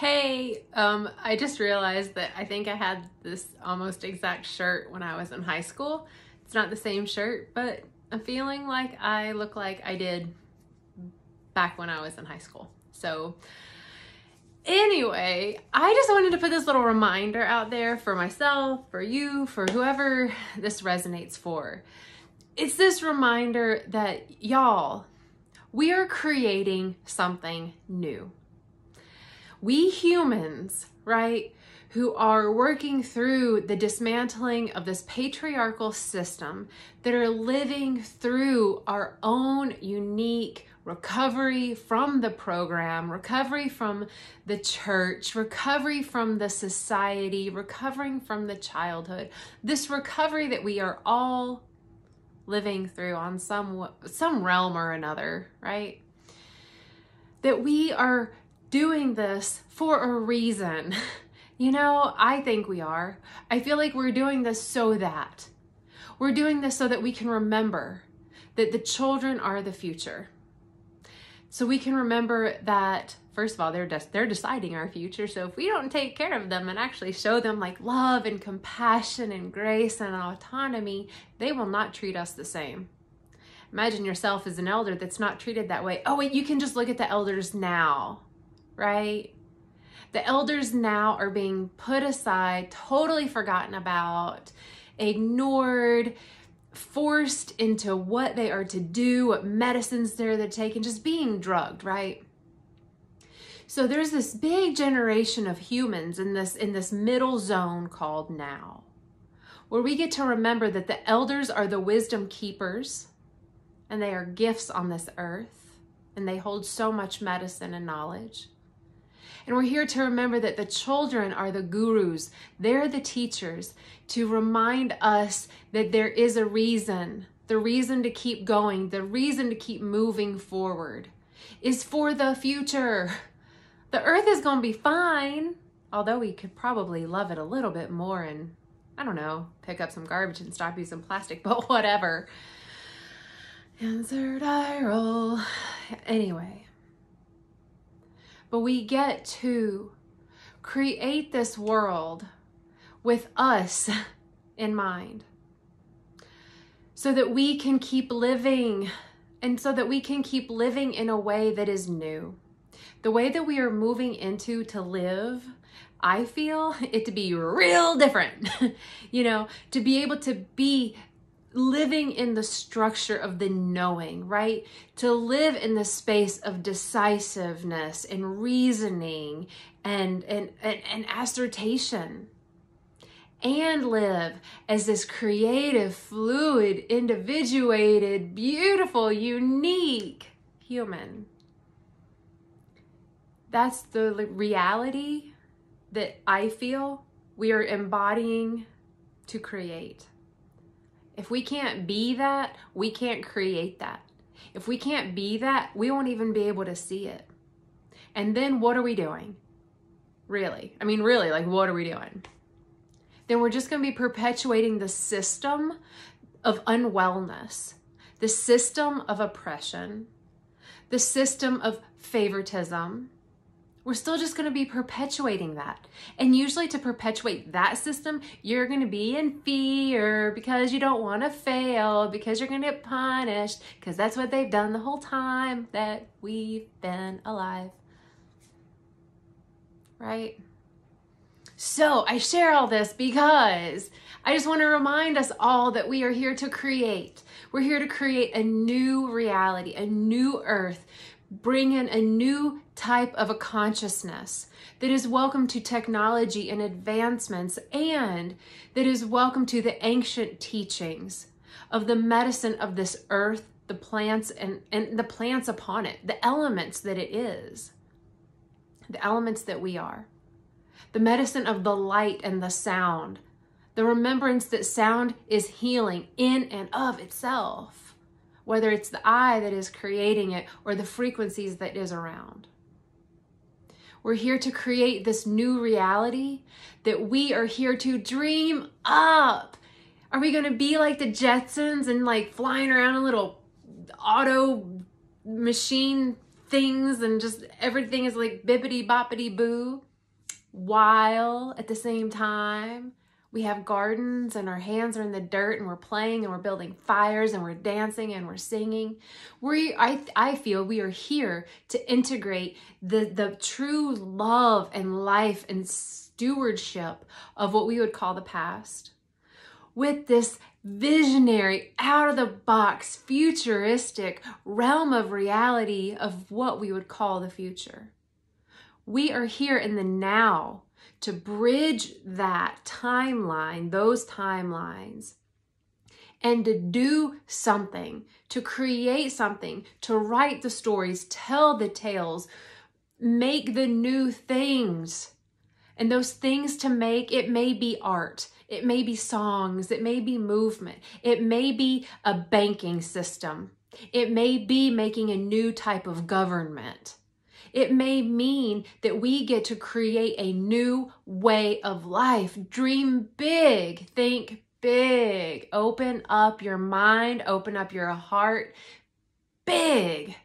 Hey, I just realized that I think I had this almost exact shirt when I was in high school. It's not the same shirt, but I'm feeling like I look like I did back when I was in high school. So anyway, I just wanted to put this little reminder out there for myself, for you, for whoever this resonates for. It's this reminder that y'all, we are creating something new. We humans, right, who are working through the dismantling of this patriarchal system, that are living through our own unique recovery from the program, recovery from the church, recovery from the society, recovering from the childhood, this recovery that we are all living through on some realm or another, right? That we are doing this for a reason. You know, I think we are. I feel like we're doing this so that we can remember that the children are the future. So we can remember that, first of all, they're deciding our future. So if we don't take care of them and actually show them like love and compassion and grace and autonomy, they will not treat us the same. Imagine yourself as an elder that's not treated that way. Oh wait, you can just look at the elders now, right? The elders now are being put aside, totally forgotten about, ignored, forced into what they are to do, what medicines they're to take, and just being drugged, right? So there's this big generation of humans in this middle zone called now, where we get to remember that the elders are the wisdom keepers, and they are gifts on this earth, and they hold so much medicine and knowledge. And we're here to remember that the children are the gurus. They're the teachers to remind us that there is a reason. The reason to keep going, the reason to keep moving forward is for the future. The earth is going to be fine, although we could probably love it a little bit more and, I don't know, pick up some garbage and stop using plastic, but whatever. Insert eye roll. Anyway. But we get to create this world with us in mind so that we can keep living, and so that we can keep living in a way that is new. The way that we are moving into to live, I feel it to be real different, you know, to be able to be living in the structure of the knowing, right? To live in the space of decisiveness and reasoning and assertion, and live as this creative, fluid, individuated, beautiful, unique human. That's the reality that I feel we are embodying to create. If we can't be that, we can't create that. If we can't be that, we won't even be able to see it. And then what are we doing? Really? I mean, really, like, what are we doing? Then we're just going to be perpetuating the system of unwellness, the system of oppression, the system of favoritism. We're still just going to be perpetuating that. And usually to perpetuate that system, you're going to be in fear because you don't want to fail, because you're going to get punished, because that's what they've done the whole time that we've been alive. Right? So I share all this because I just want to remind us all that we are here to create. We're here to create a new reality, a new earth, bring in a new type of a consciousness that is welcome to technology and advancements, and that is welcome to the ancient teachings of the medicine of this earth, the plants and the plants upon it, the elements that it is, the elements that we are, the medicine of the light and the sound, the remembrance that sound is healing in and of itself, whether it's the I that is creating it or the frequencies that is around. We're here to create this new reality that we are here to dream up. Are we going to be like the Jetsons and like flying around in little auto machine things and just everything is like bippity boppity boo? while at the same time we have gardens and our hands are in the dirt and we're playing and we're building fires and we're dancing and we're singing. I feel we are here to integrate the true love and life and stewardship of what we would call the past with this visionary, out-of-the-box, futuristic realm of reality of what we would call the future. We are here in the now to bridge that timeline, those timelines, and to do something, to create something, to write the stories, tell the tales, make the new things. And those things to make, it may be art, it may be songs, it may be movement, it may be a banking system, it may be making a new type of government. It may mean that we get to create a new way of life. Dream big, think big, open up your mind, open up your heart big,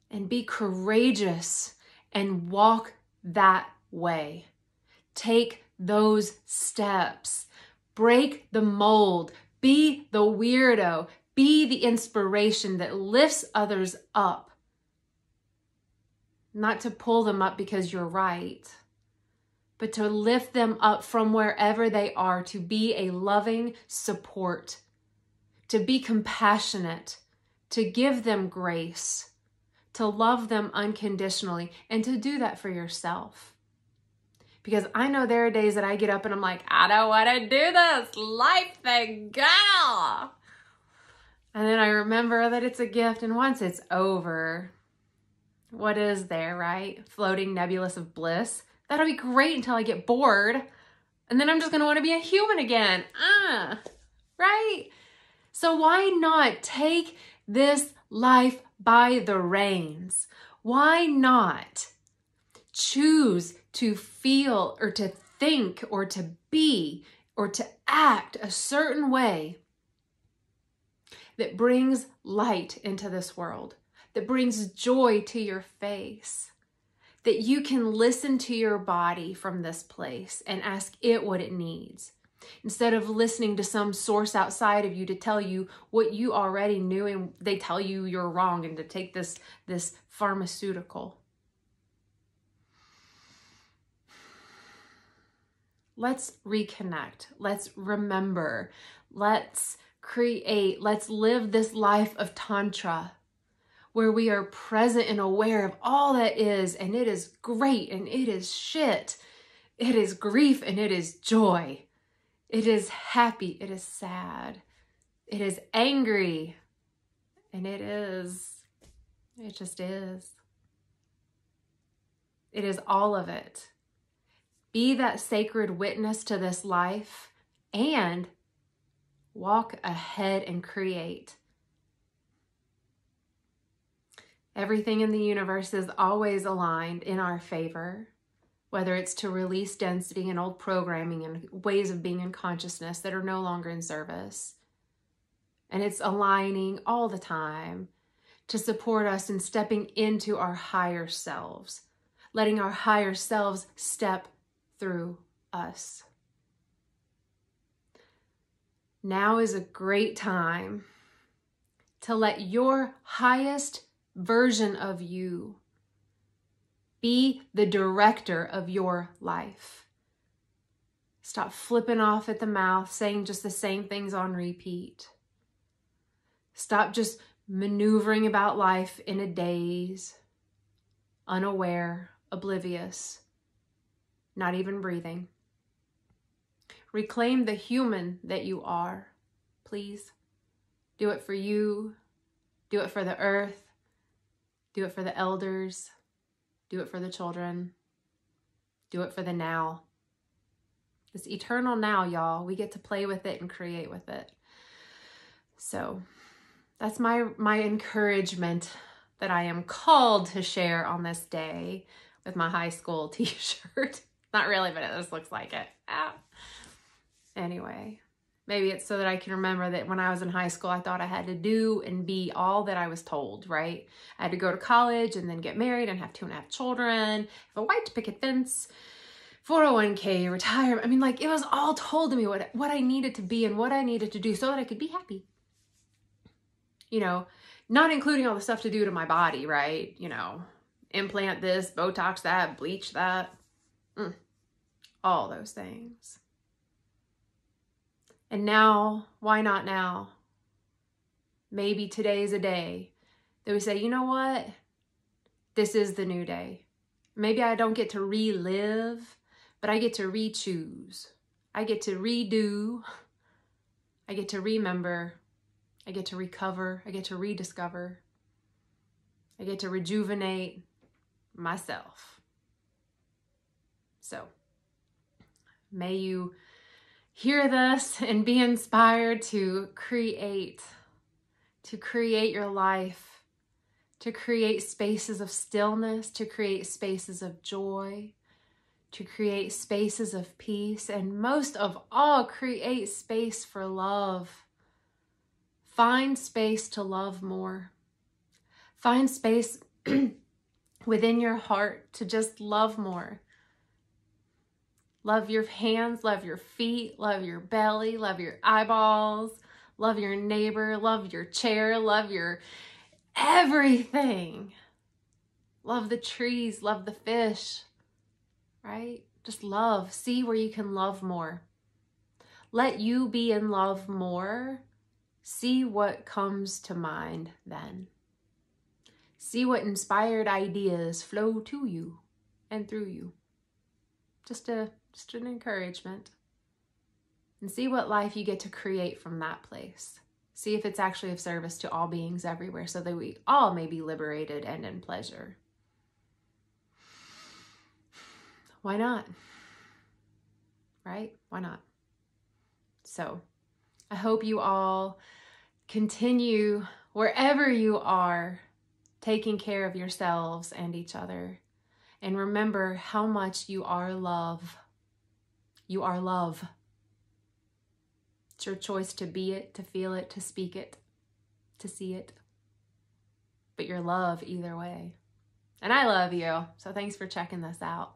and be courageous and walk that way. Take those steps. Break the mold. Be the weirdo. Be the inspiration that lifts others up. Not to pull them up because you're right, but to lift them up from wherever they are, to be a loving support, to be compassionate, to give them grace, to love them unconditionally, and to do that for yourself. Because I know there are days that I get up and I'm like, I don't want to do this life thing, girl. And then I remember that it's a gift, and once it's over, what is there, right? Floating nebulous of bliss. That'll be great until I get bored. And then I'm just going to want to be a human again. Right? So why not take this life by the reins? Why not choose to feel or to think or to be or to act a certain way that brings light into this world, that brings joy to your face, that you can listen to your body from this place and ask it what it needs, instead of listening to some source outside of you to tell you what you already knew and they tell you you're wrong, and to take this pharmaceutical. Let's reconnect. Let's remember. Let's create. Let's live this life of Tantra, where we are present and aware of all that is, and it is great, and it is shit. It is grief, and it is joy. It is happy, it is sad. It is angry, and it just is. It is all of it. Be that sacred witness to this life and walk ahead and create. Everything in the universe is always aligned in our favor, whether it's to release density and old programming and ways of being in consciousness that are no longer in service. And it's aligning all the time to support us in stepping into our higher selves, letting our higher selves step through us. Now is a great time to let your highest version of you be the director of your life. Stop flipping off at the mouth, saying just the same things on repeat. Stop just maneuvering about life in a daze, unaware, oblivious, not even breathing. Reclaim the human that you are, please. Do it for you. Do it for the earth. Do it for the elders. Do it for the children. Do it for the now. This eternal now, y'all. We get to play with it and create with it. So that's my encouragement that I am called to share on this day with my high school t-shirt. Not really, but it just looks like it. Anyway, maybe it's so that I can remember that when I was in high school, I thought I had to do and be all that I was told, right? I had to go to college and then get married and have 2.5 children, have a white picket fence, 401k, retirement. I mean, like, it was all told to me what I needed to be and what I needed to do so that I could be happy. You know, not including all the stuff to do to my body, right? You know, implant this, Botox that, bleach that, all those things. And now, why not now? Maybe today's a day that we say, you know what? This is the new day. Maybe I don't get to relive, but I get to re-choose. I get to redo. I get to remember. I get to recover. I get to rediscover. I get to rejuvenate myself. So, may you hear this and be inspired to create your life, to create spaces of stillness, to create spaces of joy, to create spaces of peace, and most of all, create space for love. Find space to love more. Find space within your heart to just love more. Love your hands, love your feet, love your belly, love your eyeballs, love your neighbor, love your chair, love your everything. Love the trees, love the fish, right? Just love. See where you can love more. Let you be in love more. See what comes to mind then. See what inspired ideas flow to you and through you. Just an encouragement. And see what life you get to create from that place. See if it's actually of service to all beings everywhere so that we all may be liberated and in pleasure. Why not? Right? Why not? So, I hope you all continue wherever you are taking care of yourselves and each other. And remember how much you are love. You are love. It's your choice to be it, to feel it, to speak it, to see it. But you're love either way. And I love you. So thanks for checking this out.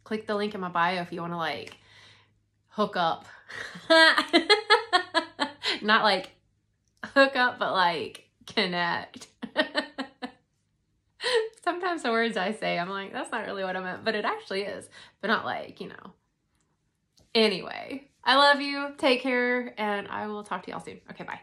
Click the link in my bio if you want to like hook up. Not like hook up, but like connect. Sometimes the words I say, I'm like, that's not really what I meant, but it actually is. But not like, you know. Anyway, I love you. Take care, and I will talk to y'all soon. Okay, bye.